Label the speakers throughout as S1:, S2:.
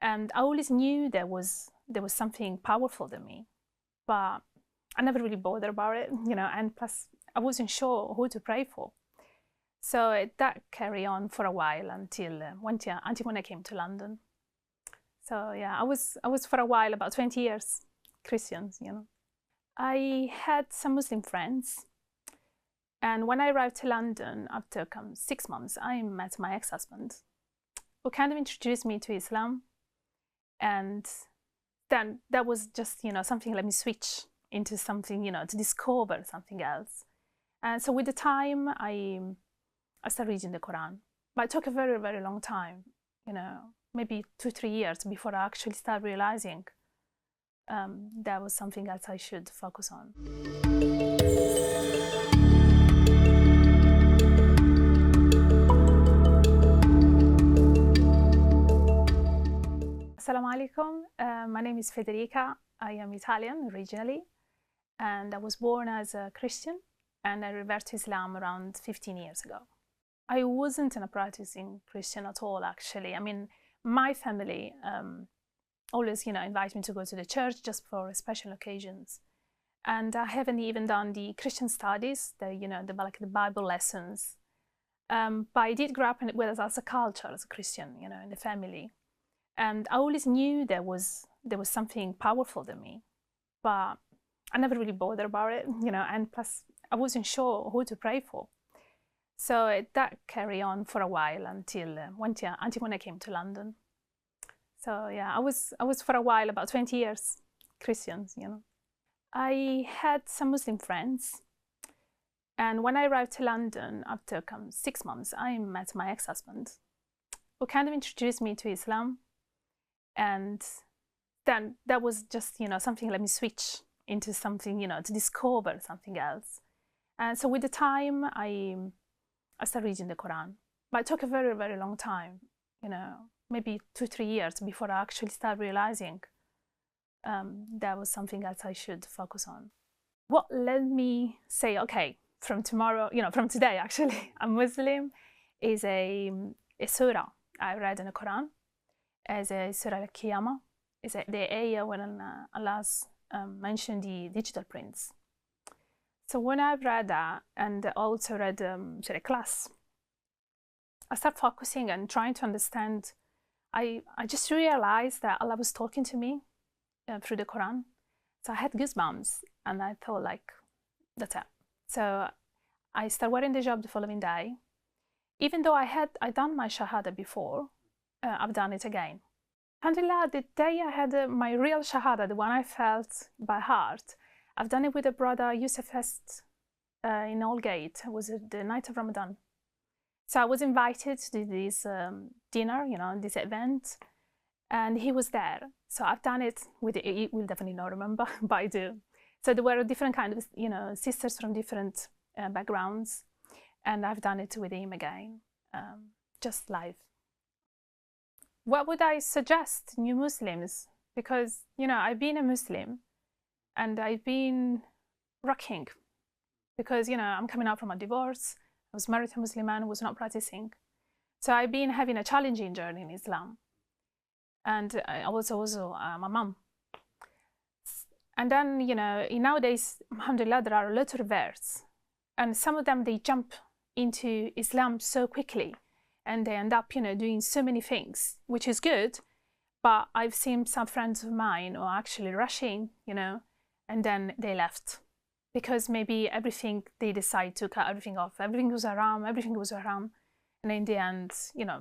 S1: And I always knew there was something powerful in me, but I never really bothered about it, and plus I wasn't sure who to pray for. So that carried on for a while until when I came to London. So yeah, I was for a while, about 20 years, Christians, I had some Muslim friends, and when I arrived to London after 6 months, I met my ex-husband, who kind of introduced me to Islam, and then that was just something let me switch into something to discover something else. And so with the time I started reading the Quran, but it took a very, very long time, maybe 2-3 years before I actually started realizing that was something else I should focus on. Assalamu alaikum. My name is Fedrika. I am Italian originally, and I was born as a Christian, and I reverted to Islam around 15 years ago. I wasn't a practicing Christian at all, actually. I mean, my family always, invite me to go to the church just for special occasions, and I haven't even done the Christian studies, the Bible lessons. But I did grow up with it as a culture, as a Christian, in the family. And I always knew there was something powerful in me, but I never really bothered about it, and plus I wasn't sure who to pray for. So that carried on for a while until when I came to London. So yeah, I was for a while, about 20 years, Christians, I had some Muslim friends, and when I arrived to London after 6 months, I met my ex-husband, who kind of introduced me to Islam. And then that was just, something let me switch into something, to discover something else. And so with the time, I started reading the Quran. But it took a very, very long time, maybe 2-3 years before I actually started realizing that was something else I should focus on. What led me say, okay, from tomorrow, from today actually, I'm Muslim, is a surah I read in the Quran. As a Surah Al-Qiyamah, is the ayah when Allah's mentioned the digital prints. So when I read that, and also read Surah Class, I started focusing and trying to understand. I just realized that Allah was talking to me through the Quran. So I had goosebumps, and I thought, like, that's it. So I started wearing the hijab the following day. Even though I'd done my shahada before, I've done it again. Alhamdulillah, the day I had my real shahada, the one I felt by heart, I've done it with a brother, Yusuf Est, in Aldgate. It was the night of Ramadan. So I was invited to this dinner, this event, and he was there. So I've done it with, he will definitely not remember, but I do. So there were different kind of, sisters from different backgrounds, and I've done it with him again, just live. What would I suggest new Muslims? Because, I've been a Muslim and I've been rocking because, I'm coming out from a divorce. I was married to a Muslim man who was not practicing. So I've been having a challenging journey in Islam. And I was also my mum. And then, nowadays, alhamdulillah, there are a lot of reverts. And some of them, they jump into Islam so quickly. And they end up, doing so many things, which is good. But I've seen some friends of mine who are actually rushing, and then they left. Because maybe everything, they decide to cut everything off. Everything was haram, And in the end, a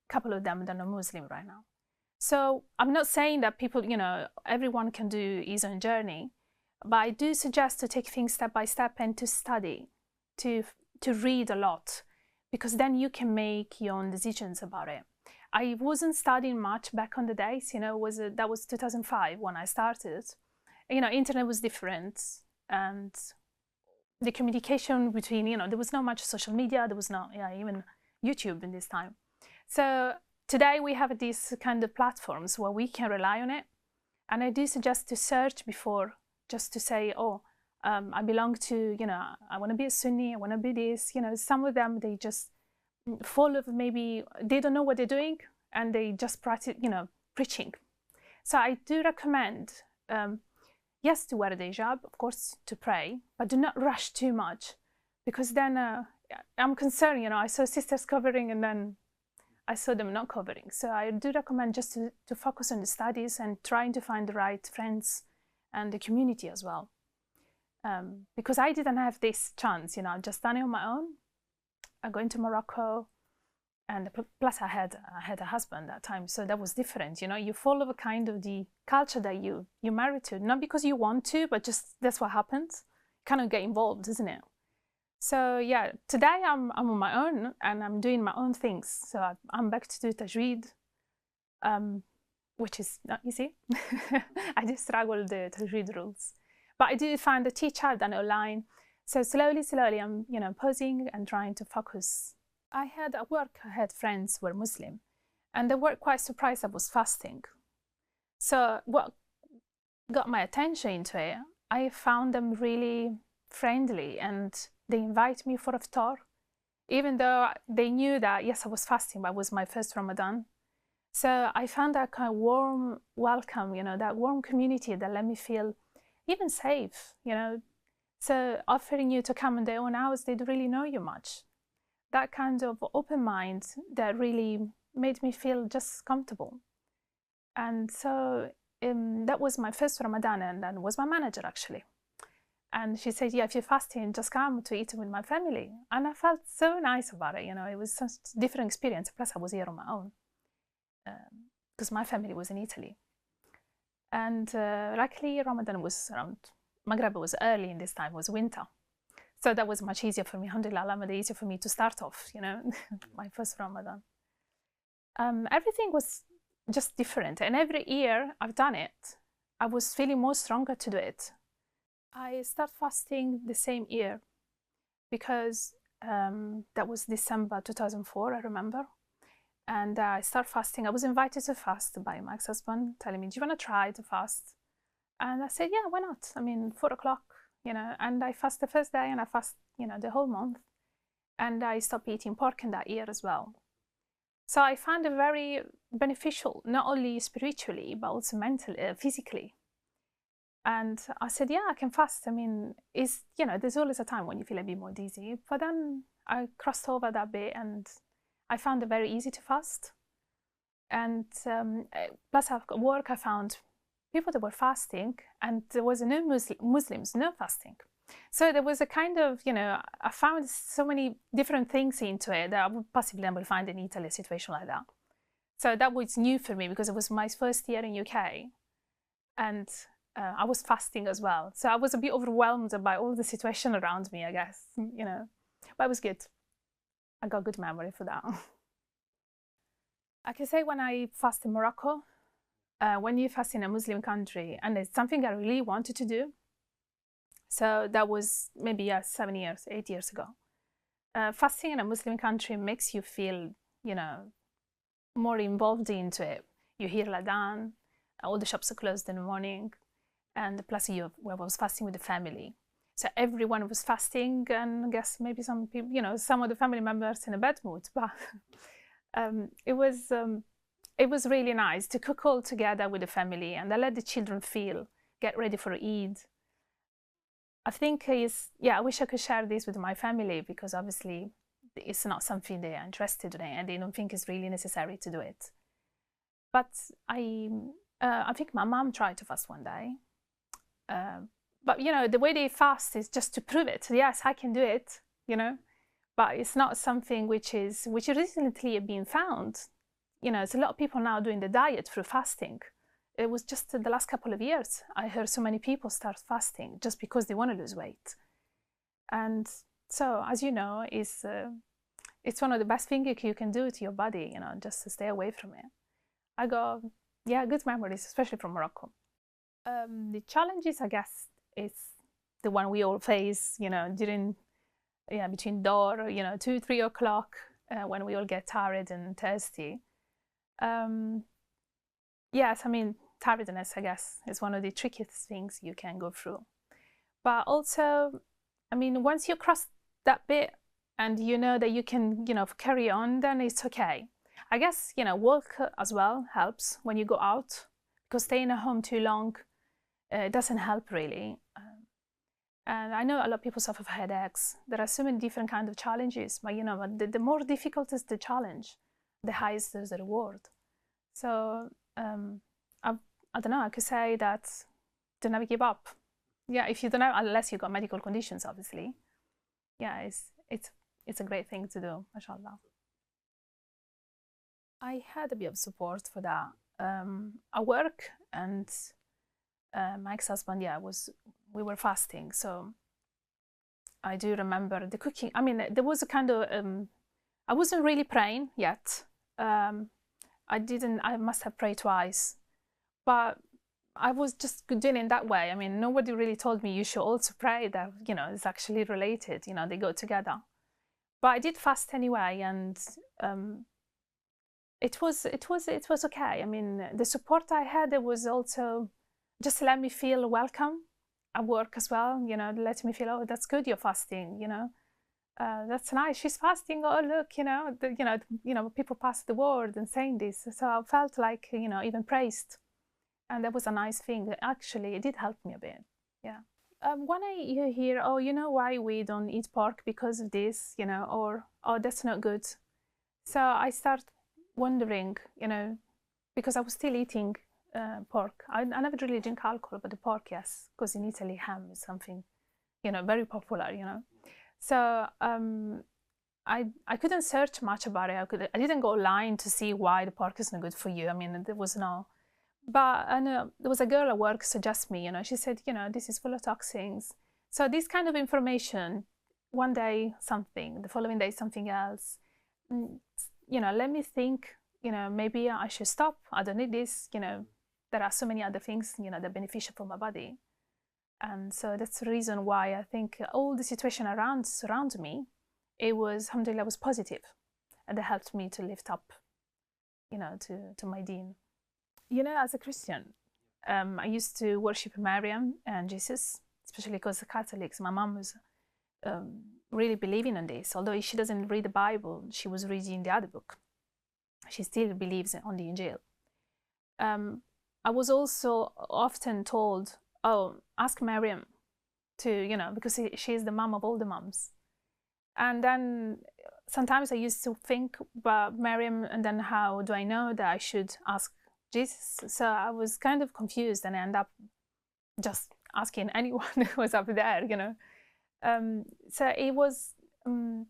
S1: couple of them, they're not Muslim right now. So I'm not saying that people, everyone can do his own journey. But I do suggest to take things step by step and to study, to read a lot. Because then you can make your own decisions about it. I wasn't studying much back on the days, that was 2005 when I started. Internet was different, and the communication between, there was not much social media, there was not even YouTube in this time. So today we have these kind of platforms where we can rely on it. And I do suggest to search before, just to say, I belong to, I want to be a Sunni, I want to be this, some of them, they just follow, maybe they don't know what they're doing and they just practice, preaching. So I do recommend, yes, to wear the hijab, of course, to pray, but do not rush too much, because then I'm concerned, you know, I saw sisters covering and then I saw them not covering. So I do recommend just to focus on the studies and trying to find the right friends and the community as well. Because I didn't have this chance, you know, I've just done it on my own. I going to Morocco, and plus I had a husband at that time, so that was different, you know. You follow a kind of the culture that you married to, not because you want to, but just that's what happens. You kind of get involved, isn't it? So yeah, today I'm on my own and I'm doing my own things. So I'm back to do tajweed, which is not easy. I do struggle with the tajweed rules, but I do find a teacher, I've done it online. So slowly I'm, you know, posing and trying to focus. I had at work, I had friends who were Muslim, and they were quite surprised I was fasting. So what got my attention into it, I found them really friendly, and they invite me for iftar, even though they knew that, yes, I was fasting, but it was my first Ramadan. So I found that kind of warm welcome, you know, that warm community that let me feel even safe, you know. So offering you to come in their own house, they don't really know you much. That kind of open mind that really made me feel just comfortable. And so that was my first Ramadan, and that was my manager actually. And she said, yeah, if you're fasting, just come to eat with my family. And I felt so nice about it, you know, it was such a different experience. Plus I was here on my own, because my family was in Italy. And luckily Ramadan was around, Maghreb was early in this time, it was winter. So that was much easier for me, alhamdulillah, easier for me to start off, you know, my first Ramadan. Everything was just different. And every year I've done it, I was feeling more stronger to do it. I started fasting the same year because that was December 2004, I remember. And I started fasting. I was invited to fast by my ex-husband, telling me, do you want to try to fast? And I said, yeah, why not? I mean, 4 o'clock. You know, and I fast the first day and I fast, you know, the whole month. And I stopped eating pork in that year as well. So I found it very beneficial, not only spiritually, but also mentally, physically. And I said, yeah, I can fast. I mean, it's, you know, there's always a time when you feel a bit more dizzy. But then I crossed over that bit and I found it very easy to fast. And plus at work, I found people that were fasting, and there was no Muslims, no fasting. So there was a kind of, you know, I found so many different things into it that I would possibly never find in Italy, a situation like that. So that was new for me because it was my first year in UK, and I was fasting as well. So I was a bit overwhelmed by all the situation around me, I guess, you know, but it was good. I got good memory for that. I can say when I fast in Morocco, when you fast in a Muslim country, and it's something I really wanted to do. So that was maybe 7 years, 8 years ago. Fasting in a Muslim country makes you feel, you know, more involved into it. You hear Adhan, all the shops are closed in the morning, and plus I was fasting with the family. So everyone was fasting, and I guess maybe some people, you know, some of the family members in a bad mood, but it was really nice to cook all together with the family, and I let the children get ready for Eid. I think I wish I could share this with my family, because obviously it's not something they are interested in and they don't think it's really necessary to do it. But I think my mom tried to fast one day. But, you know, the way they fast is just to prove it. Yes, I can do it, you know, but it's not something which recently been found. You know, there's a lot of people now doing the diet through fasting. It was just the last couple of years I heard so many people start fasting just because they want to lose weight. And so, as you know, it's one of the best things you can do to your body, you know, just to stay away from it. I got, good memories, especially from Morocco. The challenges, I guess, is the one we all face, you know, between door, you know, 2, 3 o'clock, when we all get tired and thirsty. Yes, I mean, tiredness, I guess, is one of the trickiest things you can go through. But also, I mean, once you cross that bit and you know that you can, you know, carry on, then it's okay. I guess, you know, work as well helps when you go out, because staying at home too long doesn't help really. And I know a lot of people suffer from headaches. There are so many different kinds of challenges, but you know, the more difficult is the challenge, the highest is the reward. So I don't know, I could say that do never give up. Yeah, if you don't have, unless you've got medical conditions, obviously. Yeah, it's a great thing to do, mashallah. I had a bit of support for that. At work, and my ex-husband, yeah, we were fasting, so I do remember the cooking. I mean, there was a kind of I wasn't really praying yet. I must have prayed twice, but I was just doing it that way. I mean, nobody really told me you should also pray, that, you know, it's actually related, you know, they go together. But I did fast anyway, and it was okay. I mean, the support I had, it was also just let me feel welcome at work as well, you know, let me feel, oh, that's good, you're fasting, you know, that's nice, she's fasting, oh look, you know, people pass the word and saying this, so I felt like, you know, even praised, and that was a nice thing. Actually, it did help me a bit. Yeah. When I hear, oh, you know why we don't eat pork, because of this, you know, or oh, that's not good, so I start wondering, you know, because I was still eating pork. I never really drink alcohol, but the pork, yes, because in Italy ham is something, you know, very popular, you know. So I couldn't search much about it. I didn't go online to see why the pork is not good for you. I mean, there was no, but there was a girl at work suggest me, you know, she said, you know, this is full of toxins. So this kind of information, one day something, the following day something else, you know, let me think, you know, maybe I should stop, I don't need this, you know, there are so many other things, you know, that are beneficial for my body. And so that's the reason why I think all the situation around me, it was, alhamdulillah, was positive, and that helped me to lift up, you know, to my deen. You know, as a Christian, I used to worship Mariah and Jesus, especially because the Catholics, my mom was really believing in this. Although she doesn't read the Bible, she was reading the other book. She still believes on the Injil. I was also often told, oh, ask Mariam to, you know, because she is the mom of all the moms. And then sometimes I used to think about Mariam, and then how do I know that I should ask Jesus? So I was kind of confused, and I ended up just asking anyone who was up there, you know. So it was, I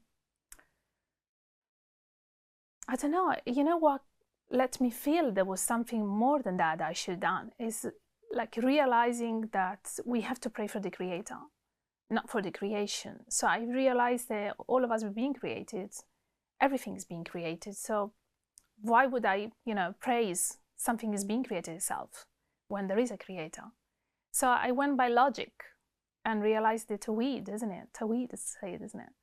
S1: don't know, you know what let me feel there was something more than that I should have done, is like realizing that we have to pray for the Creator, not for the creation. So I realized that all of us were being created, everything is being created, so why would I, you know, praise something is being created itself when there is a Creator? So I went by logic and realized the Tawhid, isn't it? Tawhid is said, isn't it?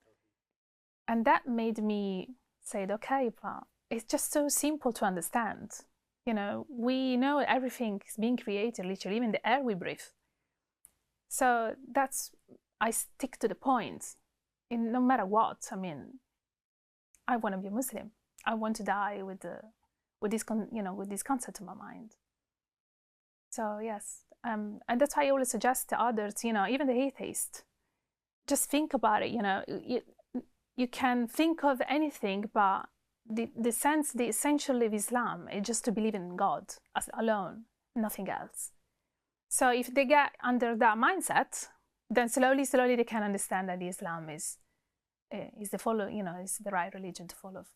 S1: And that made me say, okay, but it's just so simple to understand. You know, we know everything is being created, literally, even the air we breathe. So that's, I stick to the point, in no matter what. I mean, I want to be a Muslim. I want to die with this concept in my mind. So yes, and that's why I always suggest to others, you know, even the atheist, just think about it. You know, you can think of anything, but the essential of Islam is just to believe in God alone, nothing else. So if they get under that mindset, then slowly they can understand that Islam is the right religion to follow.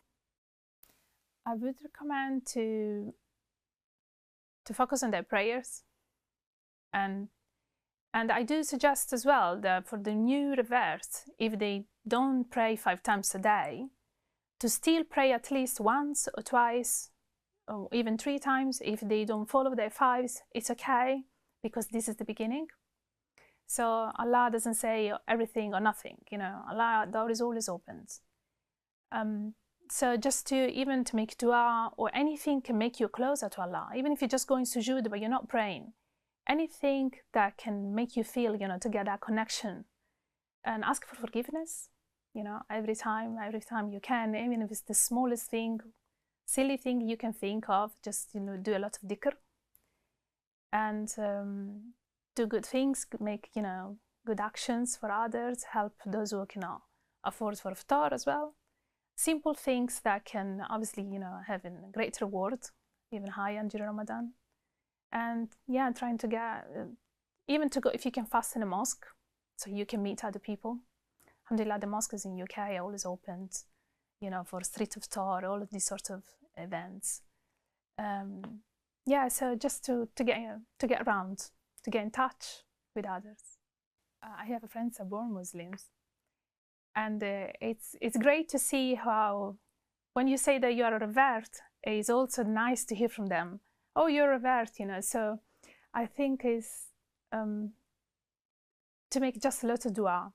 S1: I would recommend to focus on their prayers, and I do suggest as well that for the new reverts, if they don't pray 5 times a day, to still pray at least once or twice or even 3 times. If they don't follow their 5s, it's okay, because this is the beginning. So Allah doesn't say everything or nothing, you know, Allah, door is always open. So just to make dua or anything can make you closer to Allah, even if you're just going sujood but you're not praying, anything that can make you feel, you know, to get that connection, and ask for forgiveness, you know, every time you can, even if it's the smallest thing, silly thing you can think of, just, you know, do a lot of dhikr and do good things, make, you know, good actions for others, help those who cannot afford for iftar as well. Simple things that can obviously, you know, have a great reward, even higher during Ramadan. And yeah, trying to get, even to go, if you can fast in a mosque, so you can meet other people. Alhamdulillah, the mosques in UK are always opened, you know, for street iftar, all of these sorts of events. Yeah, so just to get around, to get in touch with others. I have friends who are born Muslims, and it's great to see how, when you say that you are a revert, it's also nice to hear from them. Oh, you're a revert, you know. So I think is to make just a lot of dua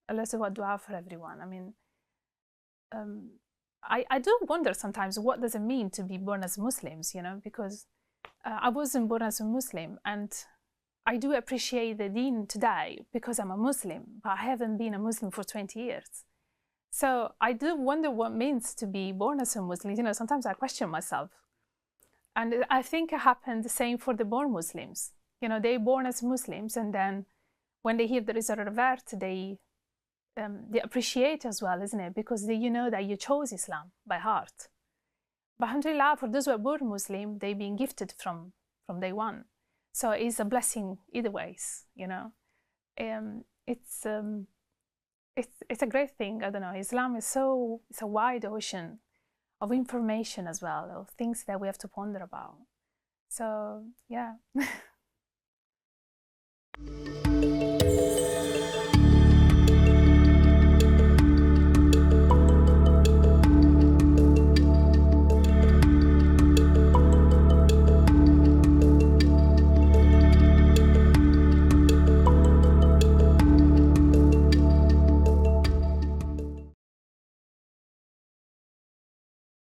S1: for everyone. I mean, I do wonder sometimes, what does it mean to be born as Muslims, you know, because I wasn't born as a Muslim, and I do appreciate the deen today because I'm a Muslim, but I haven't been a Muslim for 20 years. So I do wonder what it means to be born as a Muslim. You know, sometimes I question myself. And I think it happened the same for the born Muslims. You know, they're born as Muslims, and then when they hear there is a revert, they appreciate as well, isn't it? Because you know that you chose Islam by heart. But alhamdulillah, for those who are born Muslim, they've been gifted from day one. So it's a blessing either ways, you know. It's a great thing. I don't know. Islam is it's a wide ocean of information as well, of things that we have to ponder about. So yeah.